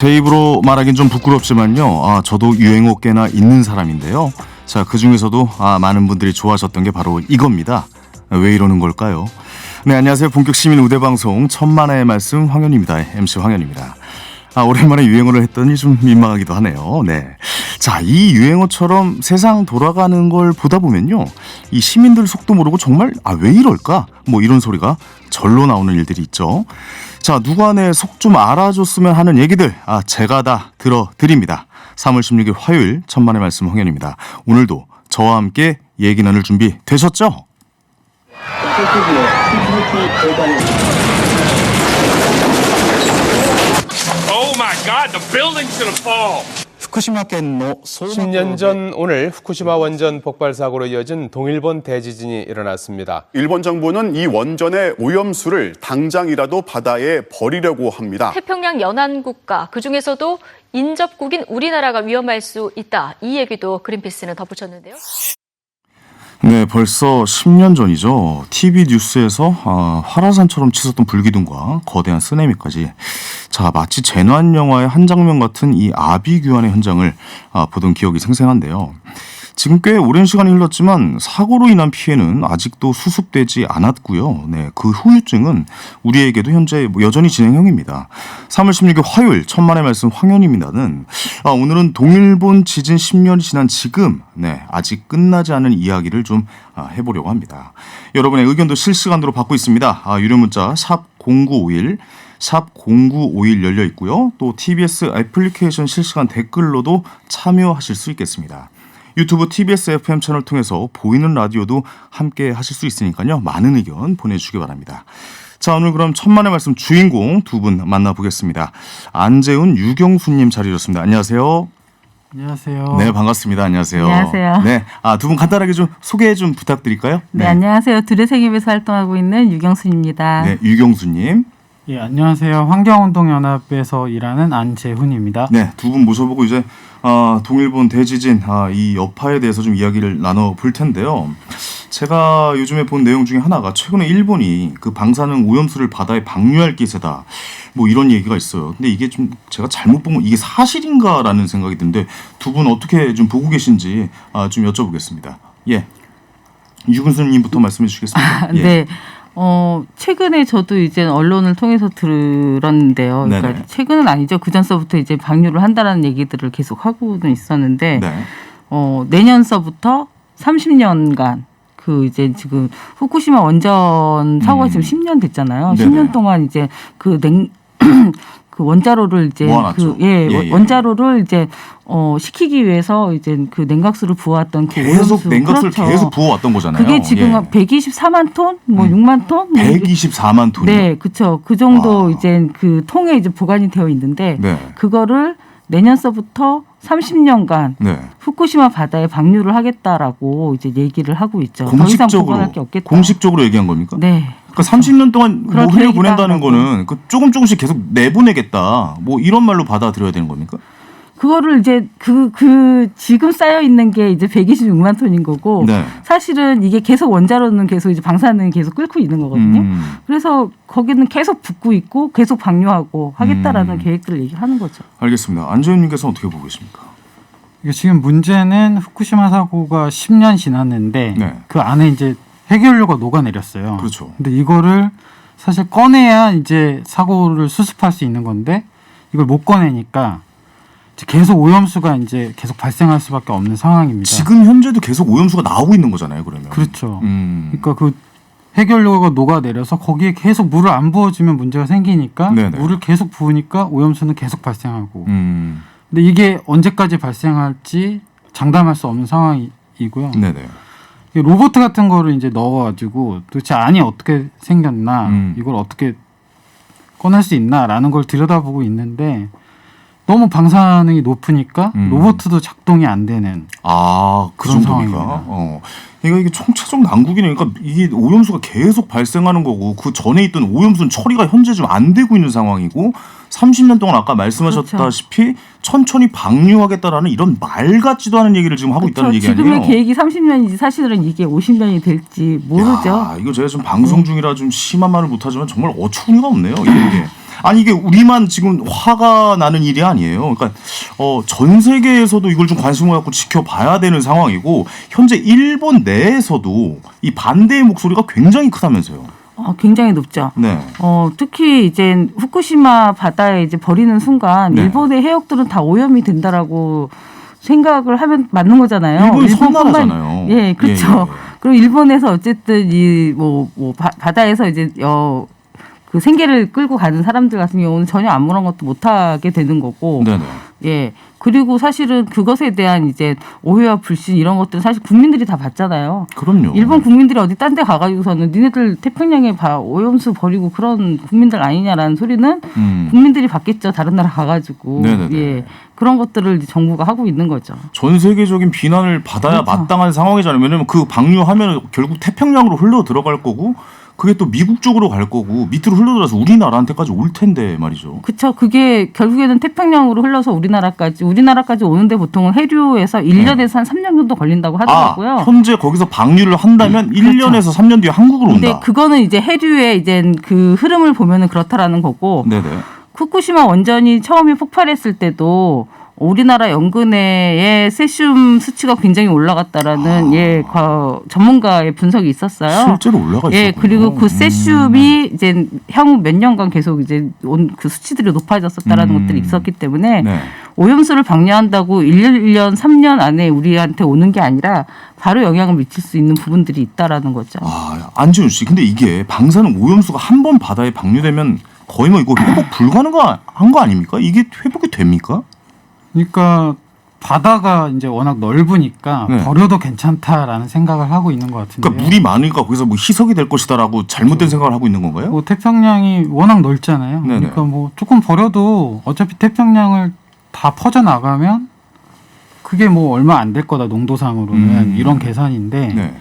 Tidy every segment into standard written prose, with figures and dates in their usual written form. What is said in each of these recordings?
제 입으로 말하긴 좀 부끄럽지만요. 저도 유행어깨나 있는 사람인데요. 자, 그 중에서도 많은 분들이 좋아하셨던 게 바로 이겁니다. 왜 이러는 걸까요? 네, 안녕하세요. 본격 시민 우대 방송 천만의 말씀 황현입니다. MC 황현입니다. 오랜만에 유행어를 했더니 좀 민망하기도 하네요. 네. 자, 이 유행어처럼 세상 돌아가는 걸 보다 보면요. 이 시민들 속도 모르고 정말 왜 이럴까? 뭐 이런 소리가 절로 나오는 일들이 있죠. 자, 누가 내 속 좀 알아줬으면 하는 얘기들 제가 다 들어드립니다. 3월 16일 화요일 천만의 말씀 황현입니다. 오늘도 저와 함께 얘기 나눌 준비 되셨죠? Oh my God, the building's gonna fall. 10년 전 오늘 후쿠시마 원전 폭발 사고로 이어진 동일본 대지진이 일어났습니다. 일본 정부는 이 원전의 오염수를 당장이라도 바다에 버리려고 합니다. 태평양 연안 그중에서도 인접국인 우리나라가 위험할 수 있다. 이 얘기도 그린피스는 덧붙였는데요. 네, 벌써 10년 전이죠. TV 뉴스에서 화라산처럼 치솟던 불기둥과 거대한 쓰나미까지 마치 재난 영화의 한 장면 같은 이 아비규환의 현장을 보던 기억이 생생한데요. 지금 꽤 오랜 시간이 흘렀지만 사고로 인한 피해는 아직도 수습되지 않았고요. 네, 그 후유증은 우리에게도 현재 여전히 진행형입니다. 3월 16일 화요일 천만의 말씀 황현입니다는 오늘은 동일본 지진 10년이 지난 지금 아직 끝나지 않은 이야기를 좀 해보려고 합니다. 여러분의 의견도 실시간으로 받고 있습니다. 유료 문자 샵 0951 샵 0951 열려 있고요. 또 TBS 애플리케이션 실시간 댓글로도 참여하실 수 있겠습니다. 유튜브 TBS FM 채널 통해서 보이는 라디오도 함께 하실 수 있으니까요. 많은 의견 보내주시기 바랍니다. 자, 오늘 그럼 천만의 말씀 주인공 두 분 만나보겠습니다. 안재훈, 유경수님 자리였습니다. 안녕하세요. 안녕하세요. 네, 반갑습니다. 안녕하세요. 안녕하세요. 네, 두 분 간단하게 좀 소개 좀 부탁드릴까요? 네, 안녕하세요. 두레생협에서 활동하고 있는 유경수입니다. 네, 유경수님. 예, 안녕하세요. 환경운동연합에서 일하는 안재훈입니다. 네, 두 분 모셔보고 이제 동일본 대지진 이 여파에 대해서 좀 이야기를 나눠볼 텐데요. 제가 요즘에 본 내용 중에 하나가 최근에 일본이 그 방사능 오염수를 바다에 방류할 기세다. 뭐 이런 얘기가 있어요. 근데 이게 좀 제가 잘못 본 거 이게 사실인가라는 생각이 드는데 두 분 어떻게 좀 보고 계신지 좀 여쭤보겠습니다. 예, 유근수님부터 말씀해 주시겠습니까? 예. 네. 최근에 저도 이제 언론을 통해서 들었는데요. 그러니까 네네. 최근은 아니죠. 그 전서부터 이제 방류를 한다라는 얘기들을 계속 하고는 있었는데, 네. 내년서부터 30년간 그 이제 지금 후쿠시마 원전 사고가 지금 10년 됐잖아요. 네네. 10년 동안 이제 그 원자로를 이제 모아놨죠. 원자로를 이제 식히기 위해서 이제 그 냉각수를 부어왔던 그 계속 오염수. 냉각수를 그렇죠. 계속 부어왔던 거잖아요. 그게 지금 한 124만 톤, 6만 톤, 124만 톤이요. 네, 그렇죠. 그 정도 이제 그 통에 이제 보관이 되어 있는데 네. 그거를 내년서부터 30년간 네. 후쿠시마 바다에 방류를 하겠다라고 이제 얘기를 하고 있죠. 더 이상 보관할 게 없겠다. 공식적으로 얘기한 겁니까? 네. 그러니까 30년 동안 뭐 그런 흘려 계획이다 보낸다는 하고. 거는 그 조금씩 계속 내보내겠다. 뭐 이런 말로 받아들여야 되는 겁니까? 그거를 이제 지금 쌓여 있는 게 이제 126만 톤인 거고 네. 사실은 이게 계속 원자로는 계속 이제 방사능 계속 끓고 있는 거거든요. 그래서 거기는 계속 붓고 있고 계속 방류하고 하겠다라는 계획들을 얘기하는 거죠. 알겠습니다. 안재훈님께서 어떻게 보고 계십니까? 이게 지금 문제는 후쿠시마 사고가 10년 지났는데 네. 그 안에 이제 해결료가 녹아내렸어요. 그렇죠. 근데 이거를 사실 꺼내야 이제 사고를 수습할 수 있는 건데 이걸 못 꺼내니까 이제 계속 오염수가 이제 계속 발생할 수밖에 없는 상황입니다. 지금 현재도 계속 오염수가 나오고 있는 거잖아요. 그러면. 그렇죠. 음. 그러니까 그 해결료가 녹아내려서 거기에 계속 물을 안 부어주면 문제가 생기니까 네네. 물을 계속 부으니까 오염수는 계속 발생하고 근데 이게 언제까지 발생할지 장담할 수 없는 상황이고요. 네네. 로봇 같은 거를 이제 넣어가지고 도대체 안이 어떻게 생겼나 이걸 어떻게 꺼낼 수 있나라는 걸 들여다보고 있는데 너무 방사능이 높으니까 로봇도 작동이 안 되는 그 그런 정도입니까? 상황입니다. 이게 총체적 난국이네. 그러니까 이게 오염수가 계속 발생하는 거고 그 전에 있던 오염수는 처리가 현재 좀 안 되고 있는 상황이고 30년 동안 아까 말씀하셨다시피 천천히 방류하겠다라는 이런 말 같지도 않은 얘기를 지금 하고 있다는 얘기 아니에요? 지금의 계획이 30년이지 사실은 이게 50년이 될지 모르죠. 이거 제가 좀 방송 중이라 좀 심한 말을 못하지만 정말 어처구니가 없네요. 이게. 아니 이게 우리만 지금 화가 나는 일이 아니에요. 그러니까 전 세계에서도 이걸 좀 관심을 갖고 지켜봐야 되는 상황이고 현재 일본 내에서도 이 반대의 목소리가 굉장히 크다면서요. 굉장히 높죠. 네. 특히 이제 후쿠시마 바다에 이제 버리는 순간 네. 일본의 해역들은 다 오염이 된다라고 생각을 하면 맞는 거잖아요. 일본이 일본뿐만- 섬나라잖아요. 예, 그렇죠. 예, 예. 그리고 일본에서 어쨌든 이 바다에서 이제 그 생계를 끌고 가는 사람들 같은 경우는 전혀 아무런 것도 못 하게 되는 거고. 네네. 예. 그리고 사실은 그것에 대한 이제 오해와 불신 이런 것들은 사실 국민들이 다 봤잖아요. 그럼요. 일본 국민들이 어디 딴 데 가가지고서는 니네들 태평양에 오염수 버리고 그런 국민들 아니냐라는 소리는 국민들이 받겠죠. 다른 나라 가가지고. 네네네. 예. 그런 것들을 이제 정부가 하고 있는 거죠. 전 세계적인 비난을 받아야 그렇죠. 마땅한 상황이잖아요. 왜냐하면 그 방류하면 결국 태평양으로 흘러 들어갈 거고 그게 또 미국 쪽으로 갈 거고 밑으로 흘러들어서 우리나라한테까지 올 텐데 말이죠. 그렇죠. 그게 결국에는 태평양으로 흘러서 우리나라까지 오는데 보통은 해류에서 1년에서 한 3년 정도 걸린다고 하더라고요. 현재 거기서 방류를 한다면 1년에서 3년 뒤에 한국으로 근데 온다. 그거는 이제 해류의 이제 그 흐름을 보면은 그렇다라는 거고. 네네. 후쿠시마 원전이 처음에 폭발했을 때도 우리나라 연근해의 세슘 수치가 굉장히 올라갔다라는 전문가의 분석이 있었어요. 실제로 올라가 있었군요. 예, 그리고 그 세슘이 이제 향후 몇 년간 계속 이제 그 수치들이 높아졌었다라는 것들이 있었기 때문에 네. 오염수를 방류한다고 1년, 3년 안에 우리한테 오는 게 아니라 바로 영향을 미칠 수 있는 부분들이 있다라는 거죠. 안지훈 씨, 근데 이게 방사능 오염수가 한 번 바다에 방류되면 거의 뭐 이거 회복 불가능한 거 아닙니까? 이게 회복이 됩니까? 그러니까 바다가 이제 워낙 넓으니까 네. 버려도 괜찮다라는 생각을 하고 있는 것 같은데. 그러니까 물이 많으니까 거기서 뭐 희석이 될 것이다라고 잘못된 생각을 하고 있는 건가요? 뭐 태평양이 워낙 넓잖아요. 네네. 그러니까 뭐 조금 버려도 어차피 태평양을 다 퍼져 나가면 그게 뭐 얼마 안 될 거다 농도상으로는 이런 계산인데. 네.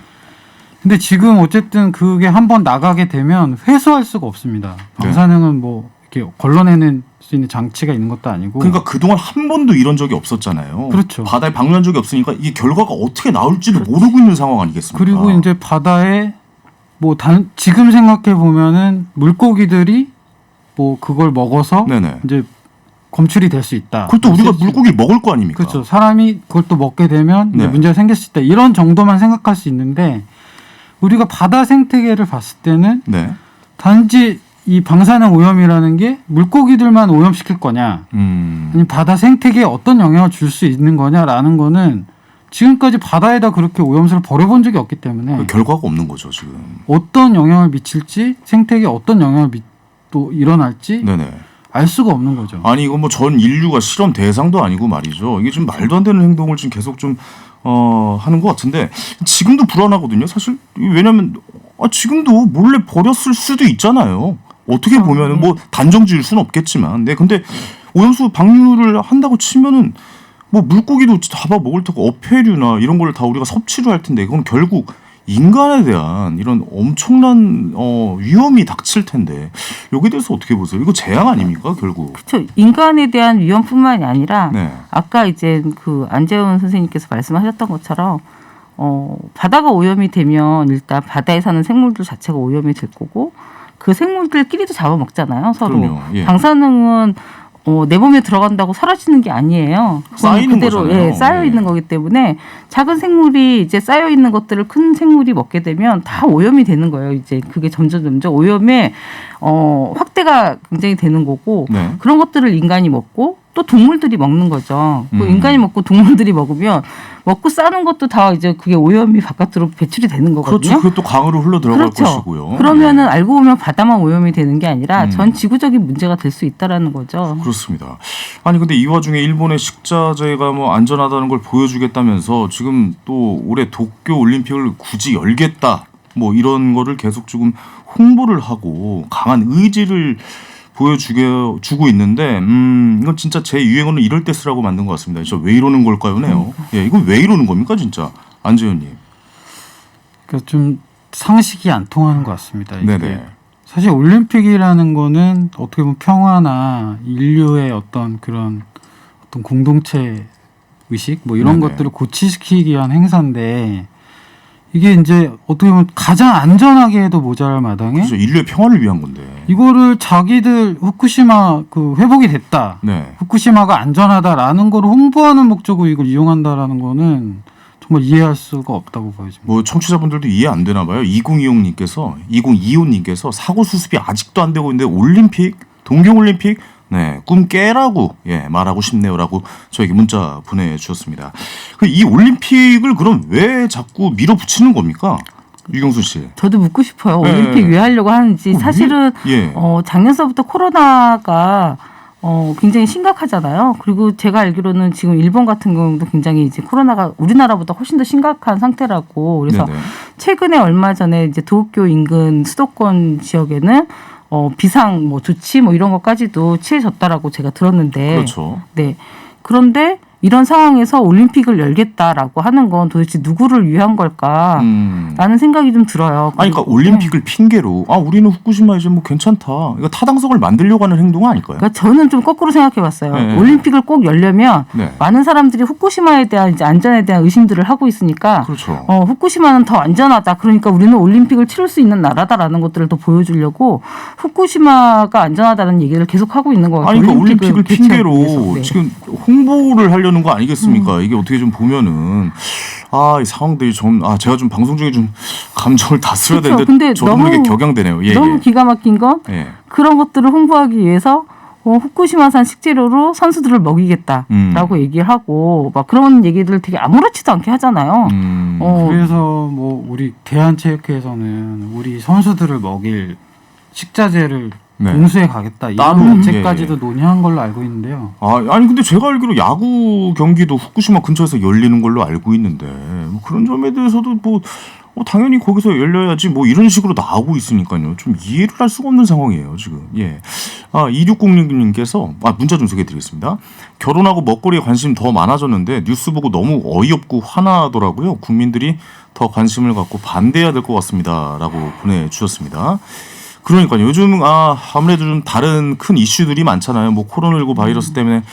근데 지금 어쨌든 그게 한번 나가게 되면 회수할 수가 없습니다. 방사능은 뭐 이렇게 걸러내는 수 있는 장치가 있는 것도 아니고. 그러니까 그동안 한 번도 이런 적이 없었잖아요. 그렇죠. 바다에 방류한 적이 없으니까 이게 결과가 어떻게 나올지도 모르고 있는 상황 아니겠습니까? 그리고 이제 바다에 뭐 지금 생각해 보면은 물고기들이 뭐 그걸 먹어서 네네. 이제 검출이 될 수 있다. 그것도 우리가 물고기를 먹을 거 아닙니까? 그렇죠. 사람이 그걸 또 먹게 되면 이제 네. 문제가 생길 수 있다. 이런 정도만 생각할 수 있는데 우리가 바다 생태계를 봤을 때는 네. 단지 이 방사능 오염이라는 게 물고기들만 오염시킬 거냐, 아니면 바다 생태계에 어떤 영향을 줄 수 있는 거냐라는 거는 지금까지 바다에다 그렇게 오염수를 버려본 적이 없기 때문에 결과가 없는 거죠 지금. 어떤 영향을 미칠지 생태계에 어떤 영향을 또 일어날지 네네. 알 수가 없는 거죠. 아니 이거 뭐 전 인류가 실험 대상도 아니고 말이죠. 이게 좀 말도 안 되는 행동을 지금 계속 좀 하는 것 같은데 지금도 불안하거든요. 사실 왜냐하면 지금도 몰래 버렸을 수도 있잖아요. 어떻게 보면은 뭐 단정지을 수는 없겠지만, 네. 근데 오염수 방류를 한다고 치면은 뭐 물고기도 잡아 먹을 테고 어패류나 이런 걸 다 우리가 섭취를 할 텐데 그건 결국 인간에 대한 이런 엄청난 위험이 닥칠 텐데 여기에 대해서 어떻게 보세요? 이거 재앙 아닙니까 결국? 그렇죠. 인간에 대한 위험뿐만이 아니라 네. 아까 이제 그 안재훈 선생님께서 말씀하셨던 것처럼 바다가 오염이 되면 일단 바다에 사는 생물들 자체가 오염이 될 거고 그 생물들끼리도 잡아먹잖아요. 서로. 그럼요. 예. 방사능은 내 몸에 들어간다고 사라지는 게 아니에요. 쌓이는 거잖아요. 쌓여 있는 거기 때문에 작은 생물이 이제 쌓여 있는 것들을 큰 생물이 먹게 되면 다 오염이 되는 거예요. 이제 그게 점점 오염의 확대가 굉장히 되는 거고 네. 그런 것들을 인간이 먹고 또 동물들이 먹는 거죠. 그 인간이 먹고 동물들이 먹으면 먹고 싸는 것도 다 이제 그게 오염이 바깥으로 배출이 되는 거거든요. 그렇죠. 그것도 강으로 흘러 들어갈 것이고요. 그러면은 네. 알고 보면 바다만 오염이 되는 게 아니라 전 지구적인 문제가 될 수 있다라는 거죠. 그렇습니다. 아니 근데 이 와중에 일본의 식자재가 뭐 안전하다는 걸 보여주겠다면서 지금 또 올해 도쿄 올림픽을 굳이 열겠다 뭐 이런 거를 계속 지금 홍보를 하고 강한 의지를 보여주고 있는데 이건 진짜 제 유행어는 이럴 때 쓰라고 만든 것 같습니다. 진짜 왜 이러는 걸까요?네요. 예, 이건 왜 이러는 겁니까 진짜 안재현님? 그러니까 좀 상식이 안 통하는 것 같습니다. 이게. 네네. 사실 올림픽이라는 거는 어떻게 보면 평화나 인류의 어떤 그런 어떤 공동체 의식 뭐 이런 네네. 것들을 고취시키기 위한 행사인데 이게 이제 어떻게 보면 가장 안전하게 해도 모자랄 마당에 그렇죠. 인류의 평화를 위한 건데. 이거를 자기들 후쿠시마 그 회복이 됐다. 네. 후쿠시마가 안전하다라는 걸 홍보하는 목적으로 이걸 이용한다라는 거는 정말 이해할 수가 없다고 보여집니다. 뭐 청취자분들도 이해 안 되나 봐요. 2025님께서 사고 수습이 아직도 안 되고 있는데 올림픽, 동계올림픽 네, 꿈 깨라고 말하고 싶네요라고 저에게 문자 보내주셨습니다. 이 올림픽을 그럼 왜 자꾸 밀어붙이는 겁니까? 유경수 씨. 저도 묻고 싶어요. 네. 올림픽 왜 하려고 하는지. 사실은 예. 작년서부터 코로나가 굉장히 심각하잖아요. 그리고 제가 알기로는 지금 일본 같은 경우도 굉장히 이제 코로나가 우리나라보다 훨씬 더 심각한 상태라고. 그래서 네네. 최근에 얼마 전에 이제 도쿄 인근 수도권 지역에는 비상 뭐 조치 뭐 이런 것까지도 취해졌다라고 제가 들었는데. 그렇죠. 네. 그런데 이런 상황에서 올림픽을 열겠다라고 하는 건 도대체 누구를 위한 걸까? 라는 생각이 좀 들어요. 아니, 그러니까 올림픽을 핑계로 우리는 후쿠시마 이제 뭐 괜찮다. 이거 타당성을 만들려고 하는 행동 아닐까요? 그러니까 저는 좀 거꾸로 생각해봤어요. 네. 올림픽을 꼭 열려면 네. 많은 사람들이 후쿠시마에 대한 이제 안전에 대한 의심들을 하고 있으니까 그렇죠. 후쿠시마는 더 안전하다. 그러니까 우리는 올림픽을 치를 수 있는 나라다라는 것들을 더 보여주려고 후쿠시마가 안전하다는 얘기를 계속 하고 있는 것 같아요. 아니, 그러니까 올림픽을 개최하기 핑계로 위해서. 네. 지금 홍보를 하려는 거 아니겠습니까? 이게 어떻게 좀 보면은 이 상황들이 좀 제가 좀 방송 중에 좀 감정을 다스려야 그렇죠. 되는데 근데 저도 모르게 격양되네요. 예, 너무 기가 막힌 건 예. 그런 것들을 홍보하기 위해서 후쿠시마산 식재료로 선수들을 먹이겠다라고 얘기를 하고 막 그런 얘기들을 되게 아무렇지도 않게 하잖아요. 그래서 뭐 우리 대한체육회에서는 우리 선수들을 먹일 식자재를 네. 공수해 가겠다 따로, 이런 문제까지도 예. 논의한 걸로 알고 있는데요. 아니 근데 제가 알기로 야구 경기도 후쿠시마 근처에서 열리는 걸로 알고 있는데 뭐 그런 점에 대해서도 뭐 당연히 거기서 열려야지 뭐 이런 식으로 나오고 있으니까요. 좀 이해를 할 수가 없는 상황이에요 지금. 예. 2606님께서 문자 좀 소개해드리겠습니다. 결혼하고 먹거리에 관심 더 많아졌는데 뉴스 보고 너무 어이없고 화나더라고요. 국민들이 더 관심을 갖고 반대해야 될 것 같습니다라고 보내주셨습니다. 그러니까요. 요즘 아무래도 좀 다른 큰 이슈들이 많잖아요. 뭐 코로나19 바이러스 때문에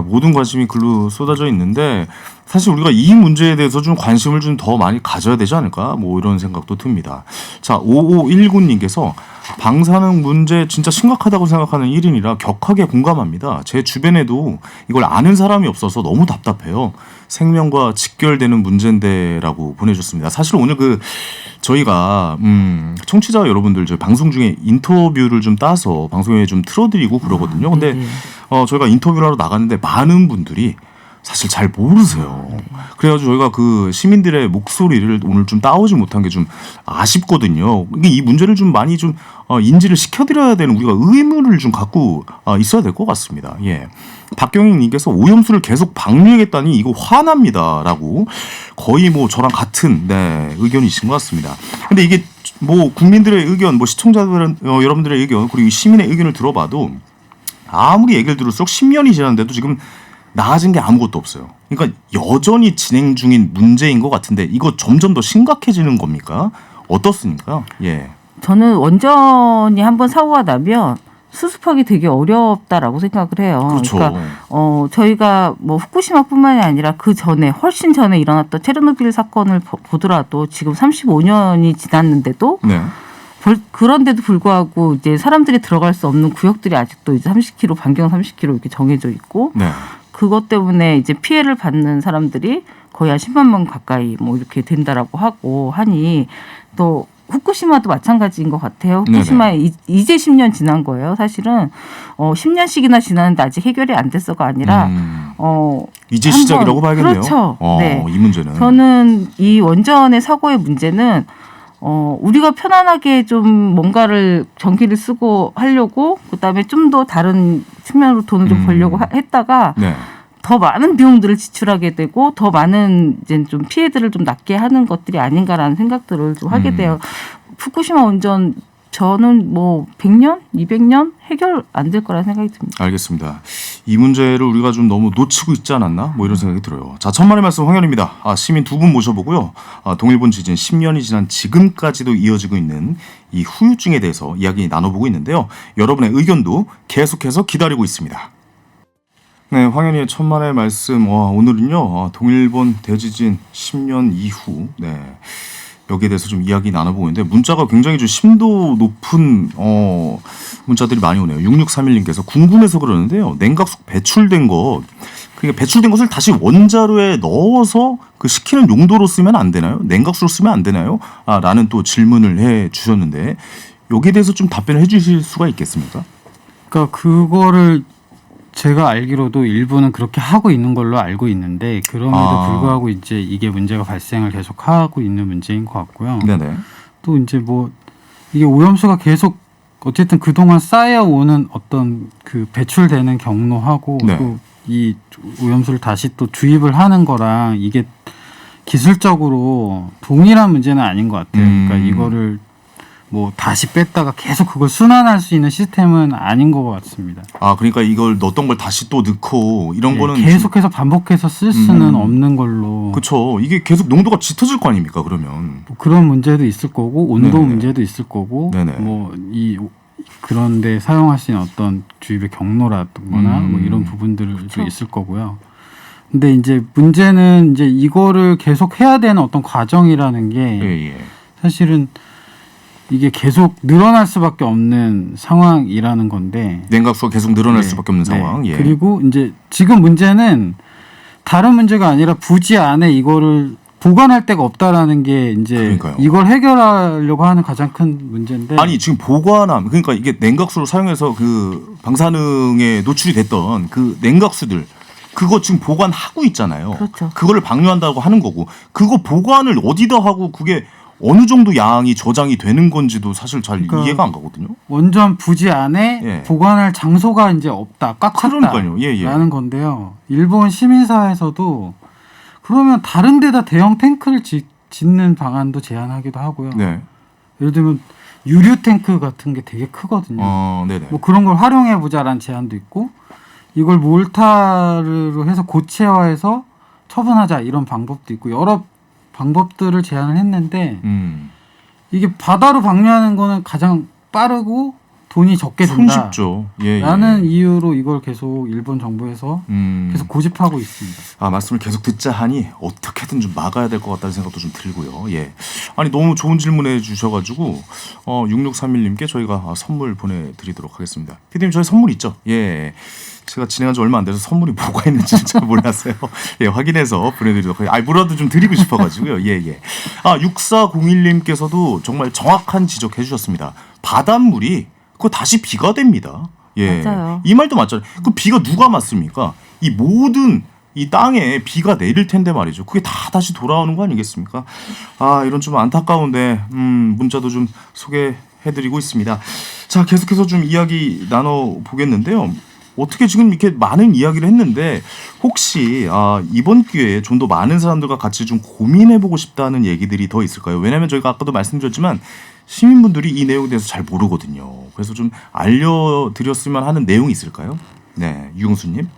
모든 관심이 글로 쏟아져 있는데 사실 우리가 이 문제에 대해서 좀 관심을 좀 더 많이 가져야 되지 않을까? 뭐 이런 생각도 듭니다. 자, 5519님께서 방사능 문제 진짜 심각하다고 생각하는 1인이라 격하게 공감합니다. 제 주변에도 이걸 아는 사람이 없어서 너무 답답해요. 생명과 직결되는 문제인데라고 보내주셨습니다. 사실 오늘 저희가 청취자 여러분들 저희 방송 중에 인터뷰를 좀 따서 방송에 좀 틀어드리고 그러거든요. 근데 저희가 인터뷰를 하러 나갔는데 많은 분들이 사실 잘 모르세요. 그래가지고 저희가 시민들의 목소리를 오늘 좀 따오지 못한 게 좀 아쉽거든요. 이 문제를 좀 많이 좀 인지를 시켜드려야 되는 우리가 의무를 좀 갖고 있어야 될 것 같습니다. 예. 박경익님께서 오염수를 계속 방류하겠다니 이거 화납니다라고 거의 뭐 저랑 같은 의견이신 것 같습니다. 근데 이게 뭐 국민들의 의견, 뭐 시청자들은 여러분들의 의견 그리고 시민의 의견을 들어봐도 아무리 얘기를 들을수록 10년이 지났는데도 지금 나아진 게 아무것도 없어요. 그러니까 여전히 진행 중인 문제인 것 같은데 이거 점점 더 심각해지는 겁니까? 어떻습니까? 예. 저는 원전이 한번 사고가 나면 수습하기 되게 어렵다라고 생각을 해요. 그렇죠. 그러니까 저희가 뭐 후쿠시마뿐만이 아니라 그 전에 훨씬 전에 일어났던 체르노빌 사건을 보더라도 지금 35년이 지났는데도 네. 그런데도 불구하고 이제 사람들이 들어갈 수 없는 구역들이 아직도 이제 30km 반경 30km 이렇게 정해져 있고 네. 그것 때문에 이제 피해를 받는 사람들이 거의 한 10만 명 가까이 뭐 이렇게 된다라고 하고 하니 또 후쿠시마도 마찬가지인 것 같아요. 후쿠시마에 이제 10년 지난 거예요. 사실은 10년씩이나 지났는데 아직 해결이 안 됐어가 아니라 이제 시작이라고 봐야겠네요. 그렇죠. 네. 이 문제는 저는 이 원전의 사고의 문제는 우리가 편안하게 좀 뭔가를 전기를 쓰고 하려고 그다음에 좀 더 다른 측면으로 돈을 좀 벌려고 했다가 네. 더 많은 비용들을 지출하게 되고 더 많은 이제 좀 피해들을 좀 낫게 하는 것들이 아닌가라는 생각들을 좀 하게 돼요. 후쿠시마 원전 저는 뭐 100년, 200년 해결 안 될 거라는 생각이 듭니다. 알겠습니다. 이 문제를 우리가 좀 너무 놓치고 있지 않았나? 뭐 이런 생각이 들어요. 자, 천만의 말씀 황현입니다. 시민 두 분 모셔보고요. 동일본 지진 10년이 지난 지금까지도 이어지고 있는 이 후유증에 대해서 이야기 나눠보고 있는데요. 여러분의 의견도 계속해서 기다리고 있습니다. 네, 황현희의 천만의 말씀. 오늘은요, 동일본 대지진 10년 이후, 여기에 대해서 좀 이야기 나눠보고 있는데 문자가 굉장히 좀 심도 높은 문자들이 많이 오네요. 6631님께서 궁금해서 그러는데요. 냉각수 배출된 것 그러니까 배출된 것을 다시 원자로에 넣어서 그 식히는 용도로 쓰면 안 되나요? 냉각수로 쓰면 안 되나요? 라는 또 질문을 해 주셨는데 여기에 대해서 좀 답변을 해 주실 수가 있겠습니까? 그러니까 그거를 제가 알기로도 일부는 그렇게 하고 있는 걸로 알고 있는데 그럼에도 불구하고 이제 이게 문제가 발생을 계속 하고 있는 문제인 것 같고요. 네네. 또 이제 뭐 이게 오염수가 계속 어쨌든 그동안 쌓여오는 어떤 그 배출되는 경로하고 네. 또 이 오염수를 다시 또 주입을 하는 거랑 이게 기술적으로 동일한 문제는 아닌 것 같아요. 그러니까 이거를 뭐 다시 뺐다가 계속 그걸 순환할 수 있는 시스템은 아닌 것 같습니다. 그러니까 이걸 넣었던 걸 다시 또 넣고 이런 거는 계속해서 반복해서 쓸 수는 없는 걸로. 그렇죠. 이게 계속 농도가 짙어질 거 아닙니까? 그러면 뭐 그런 문제도 있을 거고 온도 네네. 문제도 있을 거고 네네. 뭐 이 그런데 사용할 수 있는 어떤 주입의 경로라거나 뭐 이런 부분들도 있을 거고요. 근데 이제 문제는 이제 이거를 계속 해야 되는 어떤 과정이라는 게 예. 사실은 이게 계속 늘어날 수밖에 없는 상황이라는 건데 냉각수가 계속 늘어날 네, 수밖에 없는 네. 상황. 예. 그리고 이제 지금 문제는 다른 문제가 아니라 부지 안에 이거를 보관할 데가 없다라는 게 이제 그러니까요. 이걸 해결하려고 하는 가장 큰 문제인데 아니 지금 보관함 그러니까 이게 냉각수를 사용해서 그 방사능에 노출이 됐던 그 냉각수들 그거 지금 보관하고 있잖아요. 그렇죠. 그거를 방류한다고 하는 거고 그거 보관을 어디다 하고 그게 어느 정도 양이 저장이 되는 건지도 사실 잘 그러니까 이해가 안 가거든요. 원전 부지 안에 예. 보관할 장소가 이제 없다, 꽉 그러니까요. 예, 예. 찼다라는 건데요. 일본 시민사회에서도 그러면 다른 데다 대형 탱크를 짓는 방안도 제안하기도 하고요. 네. 예를 들면 유류 탱크 같은 게 되게 크거든요. 네네. 뭐 그런 걸 활용해 보자라는 제안도 있고 이걸 몰타르로 해서 고체화해서 처분하자 이런 방법도 있고 여러 방법들을 제안을 했는데 이게 바다로 방류하는 거는 가장 빠르고 돈이 적게 든다. 손쉽죠. 예, 라는 이유로 이걸 계속 일본 정부에서 계속 고집하고 있습니다. 말씀을 계속 듣자 하니 어떻게든 좀 막아야 될 것 같다는 생각도 좀 들고요. 예. 아니 너무 좋은 질문해 주셔가지고 6631님께 저희가 선물 보내드리도록 하겠습니다. 피디님 저희 선물 있죠? 예. 제가 진행한 지 얼마 안 돼서 선물이 뭐가 있는지 잘 몰랐어요. 예, 확인해서 보내드리도록 하겠습니다. 뭐라도 좀 드리고 싶어가지고요. 예. 6401님께서도 정말 정확한 지적해 주셨습니다. 바닷물이 그거 다시 비가 됩니다. 예. 맞아요. 이 말도 맞잖아요. 그 비가 누가 맞습니까? 이 모든 이 땅에 비가 내릴 텐데 말이죠. 그게 다 다시 돌아오는 거 아니겠습니까? 이런 좀 안타까운데 문자도 좀 소개해드리고 있습니다. 자, 계속해서 좀 이야기 나눠 보겠는데요. 어떻게 지금 이렇게 많은 이야기를 했는데 혹시 이번 기회에 좀 더 많은 사람들과 같이 좀 고민해보고 싶다는 얘기들이 더 있을까요? 왜냐하면 저희가 아까도 말씀드렸지만 시민분들이 이 내용에 대해서 잘 모르거든요. 그래서 좀 알려드렸으면 하는 내용이 있을까요? 네, 유경수님.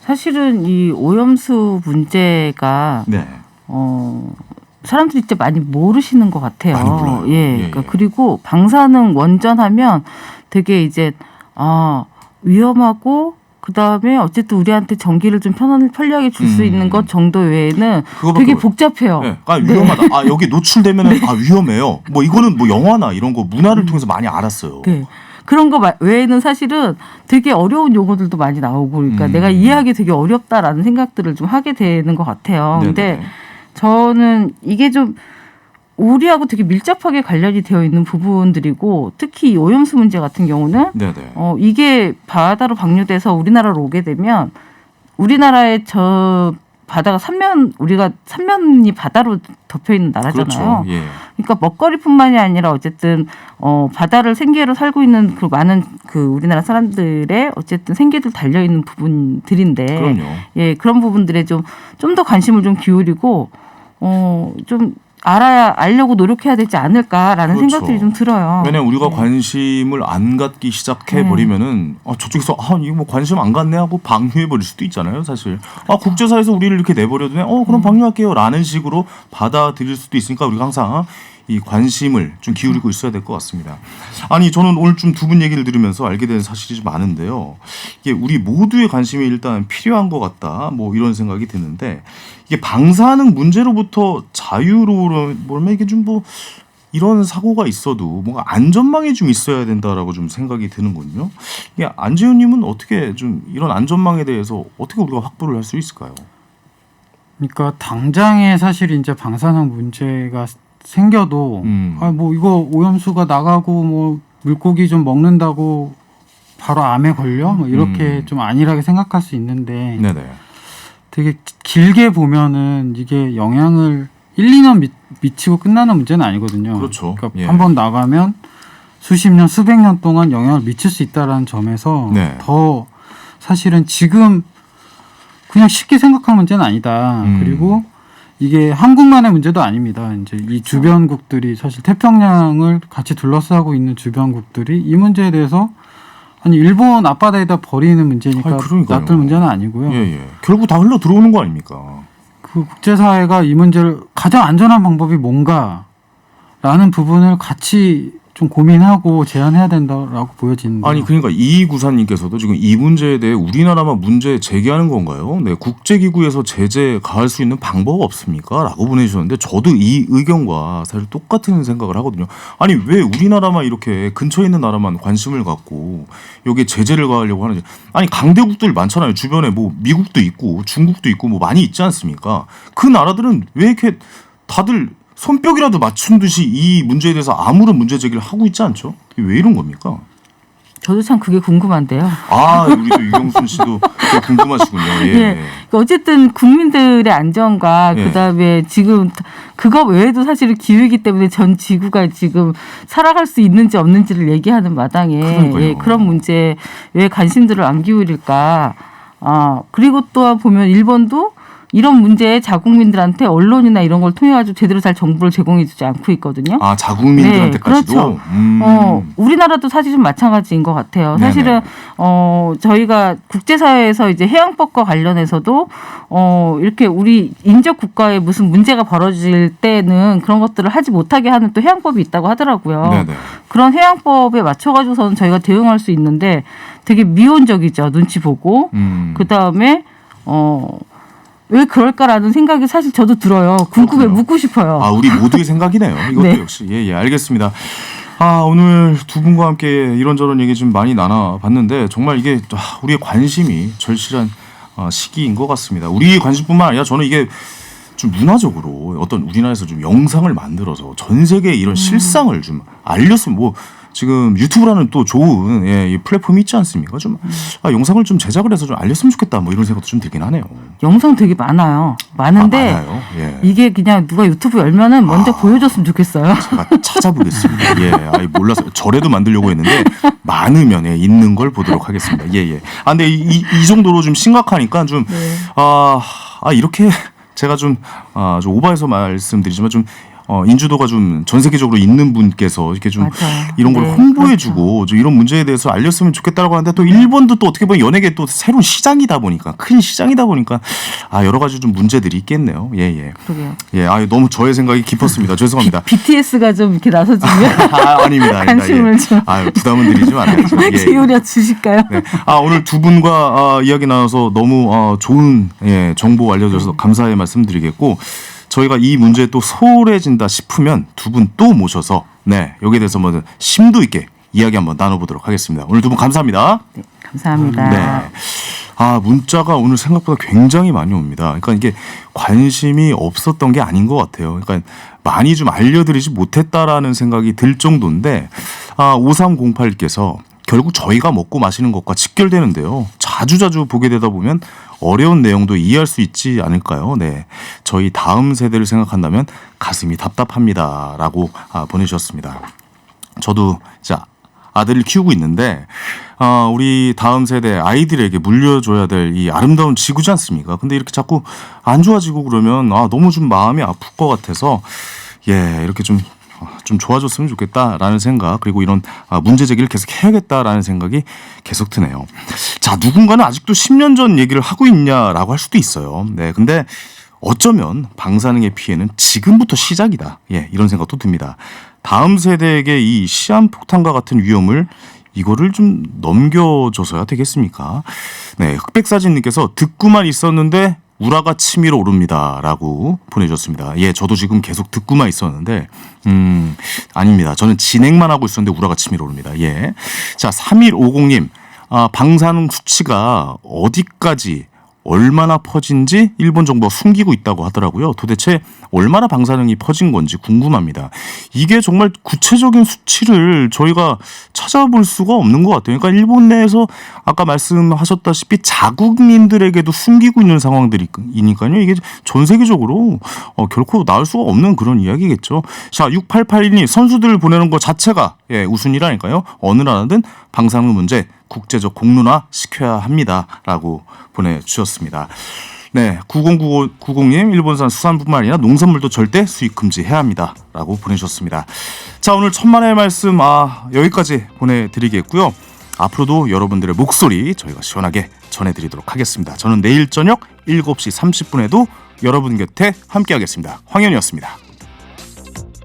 사실은 이 오염수 문제가 네. 사람들이 진짜 많이 모르시는 것 같아요. 많이 몰라요. 예. 예. 그러니까 그리고 방사능 원전하면 되게 이제 위험하고 그다음에 어쨌든 우리한테 전기를 좀 편리하게 줄 수 있는 것 정도 외에는 그거밖에 되게 몰라요. 복잡해요. 네. 위험하다. 여기 노출되면 위험해요. 뭐 이거는 뭐 영화나 이런 거 문화를 통해서 많이 알았어요. 네. 그런 거 외에는 사실은 되게 어려운 용어들도 많이 나오고 그러니까 내가 이해하기 되게 어렵다라는 생각들을 좀 하게 되는 것 같아요. 근데 저는 이게 좀 우리하고 되게 밀접하게 관련이 되어 있는 부분들이고 특히 이 오염수 문제 같은 경우는 이게 바다로 방류돼서 우리나라로 오게 되면 우리나라의 바다가 우리가 삼면이 바다로 덮여 있는 나라잖아요. 그렇죠. 예. 그러니까 먹거리뿐만이 아니라 어쨌든 바다를 생계로 살고 있는 그 많은 그 우리나라 사람들의 어쨌든 생계들 달려 있는 부분들인데, 그럼요. 예, 그런 부분들에 좀 더 관심을 좀 기울이고 좀 알려고 노력해야 되지 않을까라는 그렇죠. 생각들이 좀 들어요. 왜냐면 우리가 관심을 안 갖기 시작해 버리면은 저쪽에서 이거 뭐 관심 안 갖네 하고 방류해 버릴 수도 있잖아요, 사실. 국제사회에서 우리를 이렇게 내버려두네. 그럼 방류할게요라는 식으로 받아들일 수도 있으니까 우리가 항상 이 관심을 좀 기울이고 있어야 될 것 같습니다. 아니 저는 오늘 좀 두 분 얘기를 들으면서 알게 된 사실이 좀 많은데요. 이게 우리 모두의 관심이 일단 필요한 것 같다. 뭐 이런 생각이 드는데 이게 방사능 문제로부터 자유로우면 이게 좀 뭐 이런 사고가 있어도 뭔가 안전망이 좀 있어야 된다라고 좀 생각이 드는군요. 이게 안재훈님은 어떻게 좀 이런 안전망에 대해서 어떻게 우리가 확보를 할 수 있을까요? 그러니까 당장에 사실 이제 방사능 문제가 생겨도 아, 뭐 이거 오염수가 나가고 뭐 물고기 좀 먹는다고 바로 암에 걸려? 뭐 이렇게 좀 안일하게 생각할 수 있는데 네네. 되게 길게 보면은 이게 영향을 1, 2년 미치고 끝나는 문제는 아니거든요. 그렇죠. 그러니까 예. 한번 나가면 수십 년, 수백 년 동안 영향을 미칠 수 있다라는 점에서 네. 더 사실은 지금 그냥 쉽게 생각할 문제는 아니다. 그리고 이게 한국만의 문제도 아닙니다. 이제 이 주변국들이 사실 태평양을 같이 둘러싸고 있는 주변국들이 이 문제에 대해서 아니 일본 앞바다에다 버리는 문제니까 아니, 그러니까요. 놔둘 문제는 아니고요. 예. 결국 다 흘러 들어오는 거 아닙니까? 그 국제사회가 이 문제를 가장 안전한 방법이 뭔가라는 부분을 같이 좀 고민하고 제안해야 된다라고 보여지는데. 아니 그러니까 이구사님께서도 지금 이 문제에 대해 우리나라만 문제 제기하는 건가요? 네, 국제기구에서 제재 가할 수 있는 방법 없습니까? 라고 보내주셨는데 저도 이 의견과 사실 똑같은 생각을 하거든요. 아니 왜 우리나라만 이렇게 근처에 있는 나라만 관심을 갖고 여기에 제재를 가하려고 하는지. 아니 강대국들 많잖아요. 주변에 뭐 미국도 있고 중국도 있고 뭐 많이 있지 않습니까? 그 나라들은 왜 이렇게 다들 손뼉이라도 맞춘 듯이 이 문제에 대해서 아무런 문제 제기를 하고 있지 않죠? 이게 왜 이런 겁니까? 저도 참 그게 궁금한데요. 아, 우리도 유경순 씨도 좀 궁금하시군요. 예. 예. 어쨌든 국민들의 안전과 예. 그다음에 지금 그거 외에도 사실은 기후이기 때문에 전 지구가 지금 살아갈 수 있는지 없는지를 얘기하는 마당에 그러니까요. 예, 그런 문제에 왜 관심들을 안 기울일까? 그리고 또 보면 일본도 이런 문제에 자국민들한테 언론이나 이런 걸 통해 가지고 제대로 잘 정보를 제공해주지 않고 있거든요. 아, 자국민들한테까지도. 네, 그렇죠. 우리나라도 사실 좀 마찬가지인 것 같아요. 네네. 사실은 저희가 국제사회에서 이제 해양법과 관련해서도 이렇게 우리 인접 국가에 무슨 문제가 벌어질 때는 그런 것들을 하지 못하게 하는 또 해양법이 있다고 하더라고요. 네네. 그런 해양법에 맞춰가지고서는 저희가 대응할 수 있는데 되게 미온적이죠. 눈치 보고 그 다음에 왜 그럴까라는 생각이 사실 저도 들어요. 궁금해 그렇군요. 묻고 싶어요. 아, 우리 모두의 생각이네요. 이것도 네. 역시. 예, 알겠습니다. 아, 오늘 두 분과 함께 이런저런 얘기 좀 많이 나눠봤는데 정말 이게 우리의 관심이 절실한 시기인 것 같습니다. 우리의 관심뿐만 아니라 저는 이게 좀 문화적으로 어떤 우리나라에서 좀 영상을 만들어서 전 세계에 이런 실상을 좀 알렸으면 뭐 지금 유튜브라는 또 좋은 이 플랫폼이 있지 않습니까? 좀 영상을 좀 제작을 해서 좀 알렸으면 좋겠다 뭐 이런 생각도 좀 들긴 하네요. 영상 되게 많아요. 많은데 많아요? 예. 이게 그냥 누가 유튜브 열면은 먼저 보여줬으면 좋겠어요. 제가 찾아보겠습니다. 예, 몰라서 절에도 만들려고 했는데 많으면 있는 걸 보도록 하겠습니다. 예. 아, 근데 이 정도로 좀 심각하니까 좀 이렇게 제가 좀 오버해서 말씀드리지만 좀 인주도가 좀 전 세계적으로 있는 분께서 이렇게 좀 맞아요. 이런 걸 네, 홍보해주고 좀 이런 문제에 대해서 알렸으면 좋겠다라고 하는데 또 일본도 또 어떻게 보면 연예계 또 새로운 시장이다 보니까 큰 시장이다 보니까 여러 가지 좀 문제들이 있겠네요. 예. 그러게요. 예, 너무 저의 생각이 깊었습니다. 죄송합니다. BTS가 좀 이렇게 나서주면 아닙니다. 관심을 좀 부담은 드리지 말아야죠. 기울여 주실까요? 네. 오늘 두 분과 이야기 나눠서 너무 좋은 정보 알려주셔서 감사의 말씀드리겠고 저희가 이 문제에 또 소홀해진다 싶으면 두 분 또 모셔서 여기에 대해서 한번 심도 있게 이야기 한번 나눠보도록 하겠습니다. 오늘 두 분 감사합니다. 네, 감사합니다. 네. 문자가 오늘 생각보다 굉장히 많이 옵니다. 그러니까 이게 관심이 없었던 게 아닌 것 같아요. 그러니까 많이 좀 알려드리지 못했다라는 생각이 들 정도인데 5308께서 결국 저희가 먹고 마시는 것과 직결되는데요. 자주자주 보게 되다 보면 어려운 내용도 이해할 수 있지 않을까요? 네, 저희 다음 세대를 생각한다면 가슴이 답답합니다. 라고 보내주셨습니다. 저도 아들을 키우고 있는데 우리 다음 세대 아이들에게 물려줘야 될 이 아름다운 지구지 않습니까? 근데 이렇게 자꾸 안 좋아지고 그러면 너무 좀 마음이 아플 것 같아서 이렇게 좀 좋아졌으면 좋겠다라는 생각 그리고 이런 문제 제기를 계속 해야겠다라는 생각이 계속 드네요. 자, 누군가는 아직도 10년 전 얘기를 하고 있냐라고 할 수도 있어요. 네, 근데 어쩌면 방사능의 피해는 지금부터 시작이다. 이런 생각도 듭니다. 다음 세대에게 이 시한폭탄과 같은 위험을 이거를 좀 넘겨줘서야 되겠습니까? 네, 흑백사진님께서 듣고만 있었는데 우라가 치밀어 오릅니다라고 보내주셨습니다. 예, 저도 지금 계속 듣고만 있었는데 아닙니다. 저는 진행만 하고 있었는데 우라가 치밀어 오릅니다. 예, 자 3150님 방사능 수치가 어디까지 얼마나 퍼진지 일본 정부가 숨기고 있다고 하더라고요. 도대체 얼마나 방사능이 퍼진 건지 궁금합니다. 이게 정말 구체적인 수치를 저희가 찾아볼 수가 없는 것 같아요. 그러니까 일본 내에서 아까 말씀하셨다시피 자국민들에게도 숨기고 있는 상황들이니까요. 이게 전 세계적으로 결코 나올 수가 없는 그런 이야기겠죠. 자, 6881님 선수들 보내는 것 자체가 우선이라니까요. 어느 나라든 방사능 문제 국제적 공론화 시켜야 합니다라고 보내주셨습니다. 네, 9090님 일본산 수산뿐만 아니라 농산물도 절대 수입 금지해야 합니다라고 보내주셨습니다. 자, 오늘 천만의 말씀 여기까지 보내드리겠고요. 앞으로도 여러분들의 목소리 저희가 시원하게 전해드리도록 하겠습니다. 저는 내일 저녁 7시 30분에도 여러분 곁에 함께하겠습니다. 황현이었습니다.